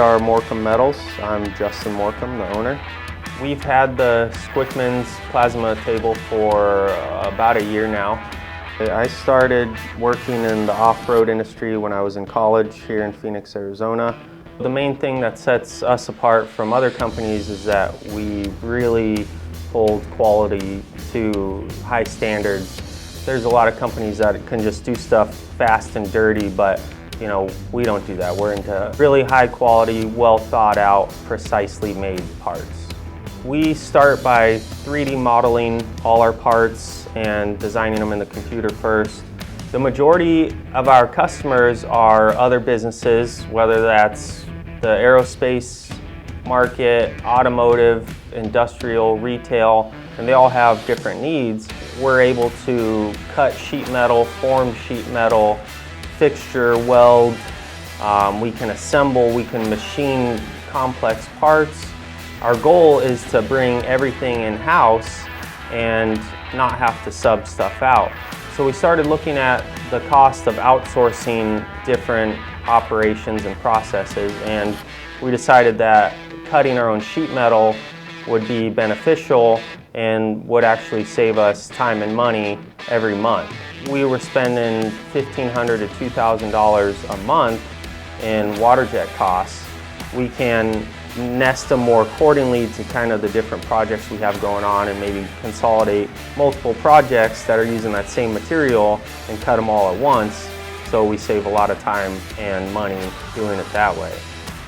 are Morcom Metals. I'm Justin Morcom, the owner. We've had the Squickmon's plasma table for about a year now. I started working in the off-road industry when I was in college here in Phoenix, Arizona. The main thing that sets us apart from other companies is that we really hold quality to high standards. There's a lot of companies that can just do stuff fast and dirty, but we don't do that. We're into really high quality, well thought out, precisely made parts. We start by 3D modeling all our parts and designing them in the computer first. The majority of our customers are other businesses, whether that's the aerospace market, automotive, industrial, retail, and they all have different needs. We're able to cut sheet metal, form sheet metal, fixture, weld, we can assemble, we can machine complex parts. Our goal is to bring everything in-house and not have to sub stuff out. So we started looking at the cost of outsourcing different operations and processes, and we decided that cutting our own sheet metal would be beneficial and would actually save us time and money every month. We were spending $1,500 to $2,000 a month in water jet costs. We can nest them more accordingly to kind of the different projects we have going on and maybe consolidate multiple projects that are using that same material and cut them all at once, so we save a lot of time and money doing it that way.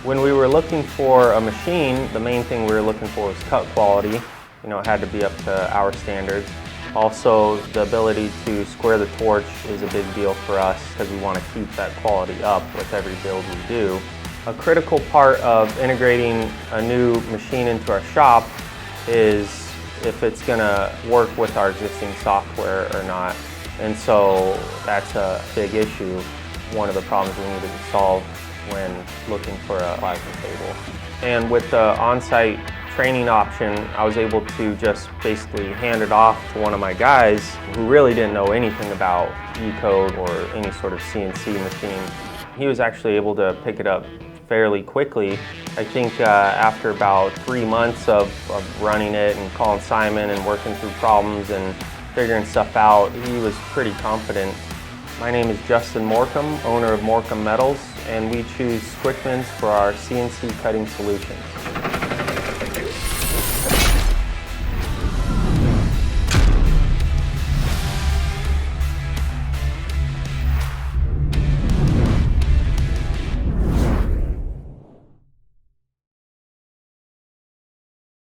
When we were looking for a machine, the main thing we were looking for was cut quality. It had to be up to our standards. Also, the ability to square the torch is a big deal for us because we want to keep that quality up with every build we do. A critical part of integrating a new machine into our shop is if it's going to work with our existing software or not. And so that's a big issue, one of the problems we needed to solve when looking for a plasma table. And with the on-site training option, I was able to just basically hand it off to one of my guys who really didn't know anything about E-code or any sort of CNC machine. He was actually able to pick it up fairly quickly. I think after about 3 months of running it and calling Simon and working through problems and figuring stuff out, he was pretty confident. My name is Justin Morcom, owner of Morcom Metals, and we choose Squickmon's for our CNC cutting solutions.